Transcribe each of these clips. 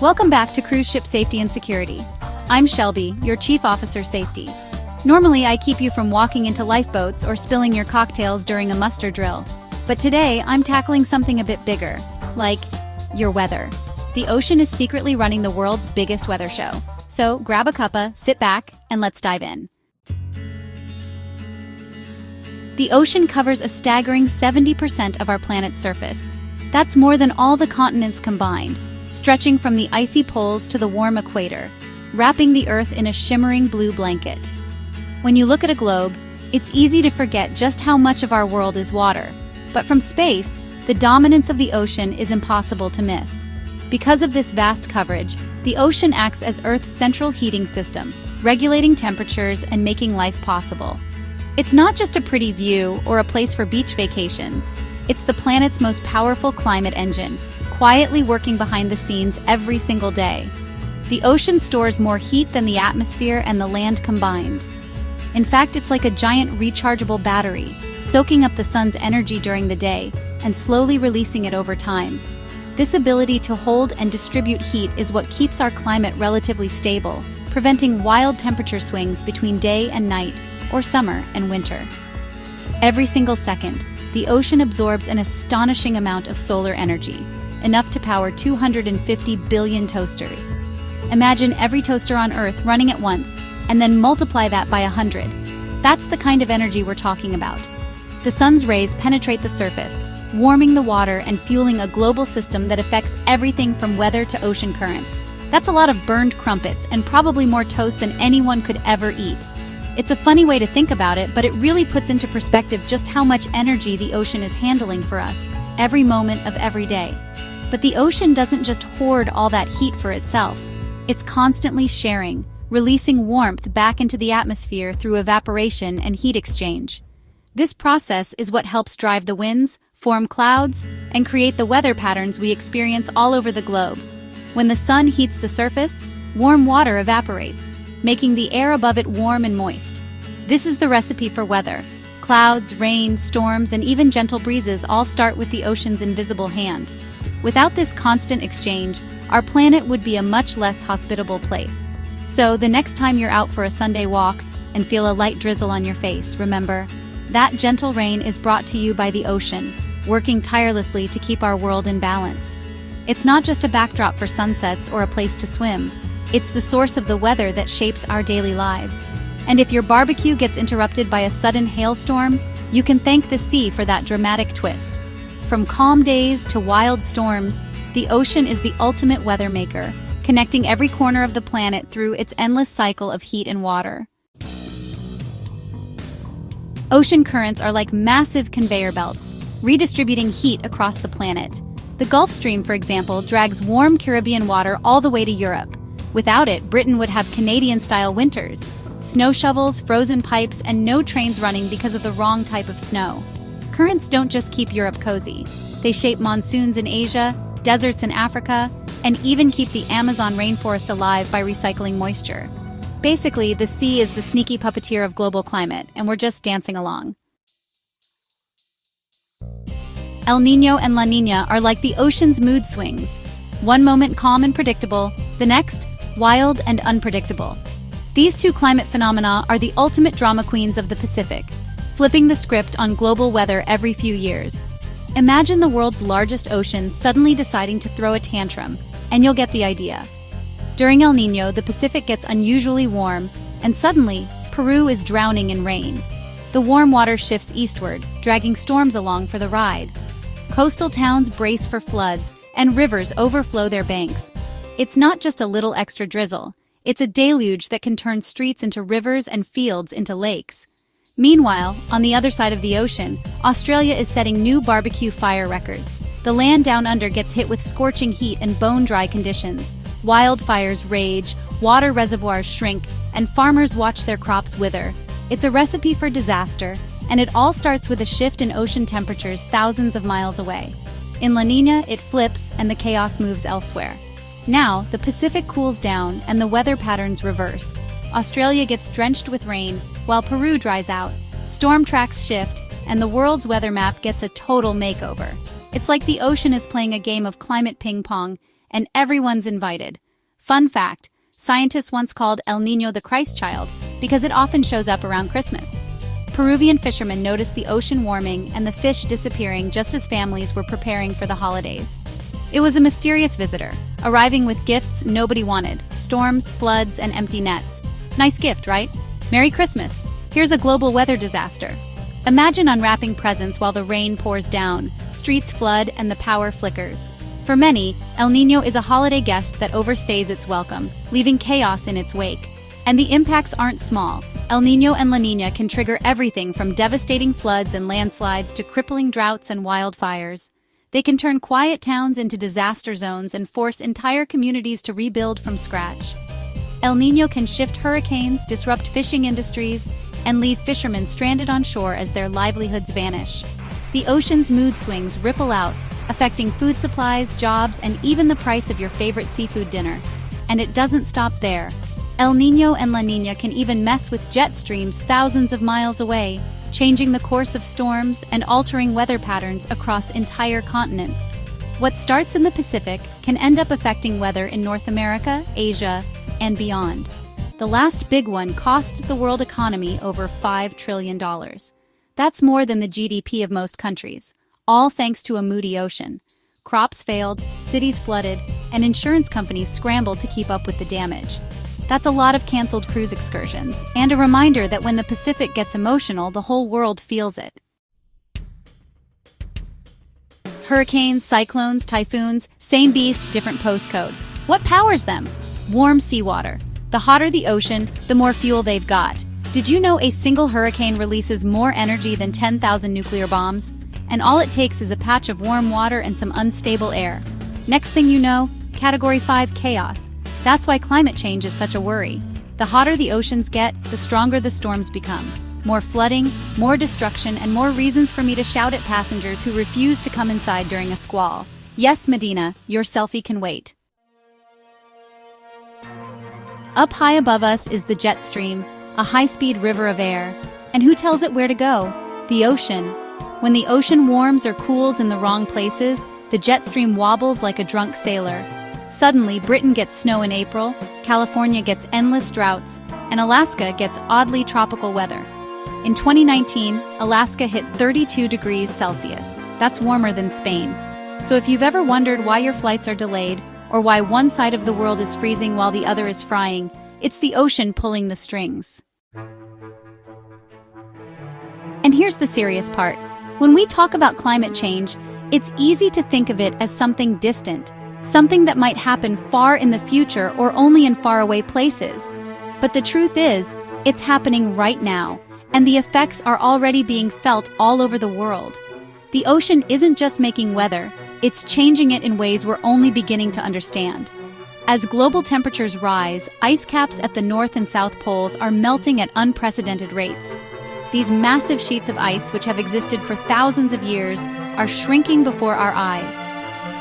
Welcome back to Cruise Ship Safety and Security. I'm Shelby, your Chief Officer Safety. Normally, I keep you from walking into lifeboats or spilling your cocktails during a muster drill. But today, I'm tackling something a bit bigger, like your weather. The ocean is secretly running the world's biggest weather show. So grab a cuppa, sit back, and let's dive in. The ocean covers a staggering 70% of our planet's surface. That's more than all the continents combined, stretching from the icy poles to the warm equator, wrapping the Earth in a shimmering blue blanket. When you look at a globe, it's easy to forget just how much of our world is water. But from space, the dominance of the ocean is impossible to miss. Because of this vast coverage, the ocean acts as Earth's central heating system, regulating temperatures and making life possible. It's not just a pretty view or a place for beach vacations. It's the planet's most powerful climate engine, quietly working behind the scenes every single day. The ocean stores more heat than the atmosphere and the land combined. In fact, it's like a giant rechargeable battery, soaking up the sun's energy during the day and slowly releasing it over time. This ability to hold and distribute heat is what keeps our climate relatively stable, preventing wild temperature swings between day and night, or summer and winter. Every single second, the ocean absorbs an astonishing amount of solar energy, enough to power 250 billion toasters. Imagine every toaster on Earth running at once, and then multiply that by 100. That's the kind of energy we're talking about. The sun's rays penetrate the surface, warming the water and fueling a global system that affects everything from weather to ocean currents. That's a lot of burned crumpets and probably more toast than anyone could ever eat. It's a funny way to think about it, but it really puts into perspective just how much energy the ocean is handling for us, every moment of every day. But the ocean doesn't just hoard all that heat for itself. It's constantly sharing, releasing warmth back into the atmosphere through evaporation and heat exchange. This process is what helps drive the winds, form clouds, and create the weather patterns we experience all over the globe. When the sun heats the surface, warm water evaporates, making the air above it warm and moist. This is the recipe for weather. Clouds, rain, storms, and even gentle breezes all start with the ocean's invisible hand. Without this constant exchange, our planet would be a much less hospitable place. So the next time you're out for a Sunday walk and feel a light drizzle on your face, remember, that gentle rain is brought to you by the ocean, working tirelessly to keep our world in balance. It's not just a backdrop for sunsets or a place to swim. It's the source of the weather that shapes our daily lives. And if your barbecue gets interrupted by a sudden hailstorm, you can thank the sea for that dramatic twist. From calm days to wild storms, the ocean is the ultimate weather maker, connecting every corner of the planet through its endless cycle of heat and water. Ocean currents are like massive conveyor belts, redistributing heat across the planet. The Gulf Stream, for example, drags warm Caribbean water all the way to Europe. Without it, Britain would have Canadian-style winters, snow shovels, frozen pipes, and no trains running because of the wrong type of snow. Currents don't just keep Europe cozy. They shape monsoons in Asia, deserts in Africa, and even keep the Amazon rainforest alive by recycling moisture. Basically, the sea is the sneaky puppeteer of global climate, and we're just dancing along. El Niño and La Niña are like the ocean's mood swings. One moment calm and predictable, the next, wild and unpredictable. These two climate phenomena are the ultimate drama queens of the Pacific, flipping the script on global weather every few years. Imagine the world's largest ocean suddenly deciding to throw a tantrum, and you'll get the idea. During El Niño, the Pacific gets unusually warm, and suddenly, Peru is drowning in rain. The warm water shifts eastward, dragging storms along for the ride. Coastal towns brace for floods, and rivers overflow their banks. It's not just a little extra drizzle. It's a deluge that can turn streets into rivers and fields into lakes. Meanwhile, on the other side of the ocean, Australia is setting new barbecue fire records. The land down under gets hit with scorching heat and bone-dry conditions. Wildfires rage, water reservoirs shrink, and farmers watch their crops wither. It's a recipe for disaster, and it all starts with a shift in ocean temperatures thousands of miles away. In La Niña, it flips and the chaos moves elsewhere. Now, the Pacific cools down and the weather patterns reverse. Australia gets drenched with rain, while Peru dries out. Storm tracks shift, and the world's weather map gets a total makeover. It's like the ocean is playing a game of climate ping pong, and everyone's invited. Fun fact, scientists once called El Niño the Christ child because it often shows up around Christmas. Peruvian fishermen noticed the ocean warming and the fish disappearing just as families were preparing for the holidays. It was a mysterious visitor, arriving with gifts nobody wanted: storms, floods, and empty nets. Nice gift, right? Merry Christmas! Here's a global weather disaster. Imagine unwrapping presents while the rain pours down, streets flood, and the power flickers. For many, El Niño is a holiday guest that overstays its welcome, leaving chaos in its wake. And the impacts aren't small. El Niño and La Niña can trigger everything from devastating floods and landslides to crippling droughts and wildfires. They can turn quiet towns into disaster zones and force entire communities to rebuild from scratch. El Niño can shift hurricanes, disrupt fishing industries, and leave fishermen stranded on shore as their livelihoods vanish. The ocean's mood swings ripple out, affecting food supplies, jobs, and even the price of your favorite seafood dinner. And it doesn't stop there. El Niño and La Niña can even mess with jet streams thousands of miles away, changing the course of storms and altering weather patterns across entire continents. What starts in the Pacific can end up affecting weather in North America, Asia, and beyond. The last big one cost the world economy over $5 trillion. That's more than the GDP of most countries, all thanks to a moody ocean. Crops failed, cities flooded, and insurance companies scrambled to keep up with the damage. That's a lot of canceled cruise excursions, and a reminder that when the Pacific gets emotional, the whole world feels it. Hurricanes, cyclones, typhoons, same beast, different postcode. What powers them? Warm seawater. The hotter the ocean, the more fuel they've got. Did you know a single hurricane releases more energy than 10,000 nuclear bombs? And all it takes is a patch of warm water and some unstable air. Next thing you know, Category 5 chaos. That's why climate change is such a worry. The hotter the oceans get, the stronger the storms become. More flooding, more destruction, and more reasons for me to shout at passengers who refuse to come inside during a squall. Yes, Medina, your selfie can wait. Up high above us is the jet stream, a high-speed river of air. And who tells it where to go? The ocean. When the ocean warms or cools in the wrong places, the jet stream wobbles like a drunk sailor. Suddenly, Britain gets snow in April, California gets endless droughts, and Alaska gets oddly tropical weather. In 2019, Alaska hit 32 degrees Celsius. That's warmer than Spain. So if you've ever wondered why your flights are delayed, or why one side of the world is freezing while the other is frying, it's the ocean pulling the strings. And here's the serious part. When we talk about climate change, it's easy to think of it as something distant, something that might happen far in the future or only in faraway places. But the truth is, it's happening right now, and the effects are already being felt all over the world. The ocean isn't just making weather, it's changing it in ways we're only beginning to understand. As global temperatures rise, ice caps at the North and South Poles are melting at unprecedented rates. These massive sheets of ice, which have existed for thousands of years, are shrinking before our eyes.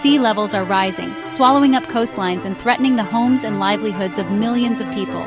Sea levels are rising, swallowing up coastlines and threatening the homes and livelihoods of millions of people.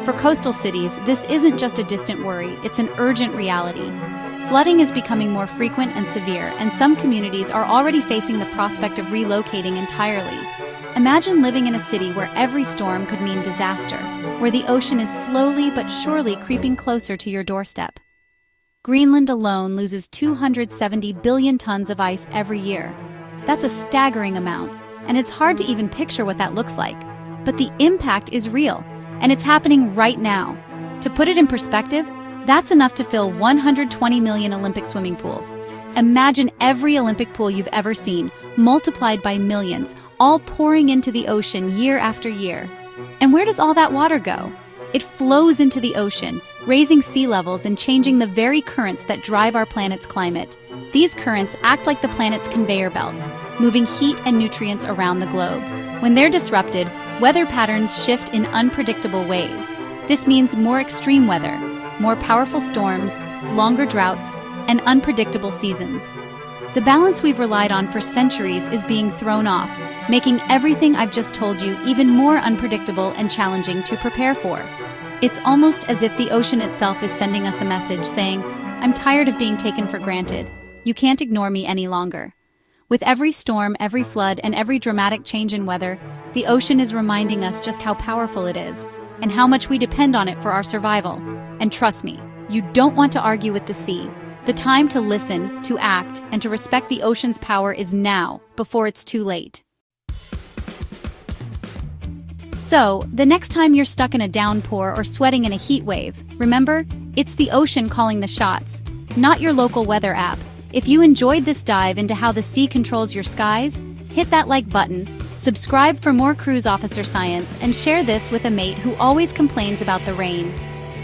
For coastal cities, this isn't just a distant worry, it's an urgent reality. Flooding is becoming more frequent and severe, and some communities are already facing the prospect of relocating entirely. Imagine living in a city where every storm could mean disaster, where the ocean is slowly but surely creeping closer to your doorstep. Greenland alone loses 270 billion tons of ice every year. That's a staggering amount, and it's hard to even picture what that looks like. But the impact is real, and it's happening right now. To put it in perspective, that's enough to fill 120 million Olympic swimming pools. Imagine every Olympic pool you've ever seen, multiplied by millions, all pouring into the ocean year after year. And where does all that water go? It flows into the ocean, raising sea levels and changing the very currents that drive our planet's climate. These currents act like the planet's conveyor belts, moving heat and nutrients around the globe. When they're disrupted, weather patterns shift in unpredictable ways. This means more extreme weather, more powerful storms, longer droughts, and unpredictable seasons. The balance we've relied on for centuries is being thrown off, making everything I've just told you even more unpredictable and challenging to prepare for. It's almost as if the ocean itself is sending us a message saying, "I'm tired of being taken for granted. You can't ignore me any longer." With every storm, every flood, and every dramatic change in weather, the ocean is reminding us just how powerful it is, and how much we depend on it for our survival. And trust me, you don't want to argue with the sea. The time to listen, to act, and to respect the ocean's power is now, before it's too late. So, the next time you're stuck in a downpour or sweating in a heat wave, remember, it's the ocean calling the shots, not your local weather app. If you enjoyed this dive into how the sea controls your skies, hit that like button, subscribe for more cruise officer science, and share this with a mate who always complains about the rain.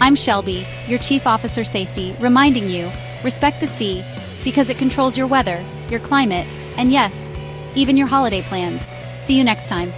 I'm Shelby, your Chief Officer Safety, reminding you, respect the sea, because it controls your weather, your climate, and yes, even your holiday plans. See you next time.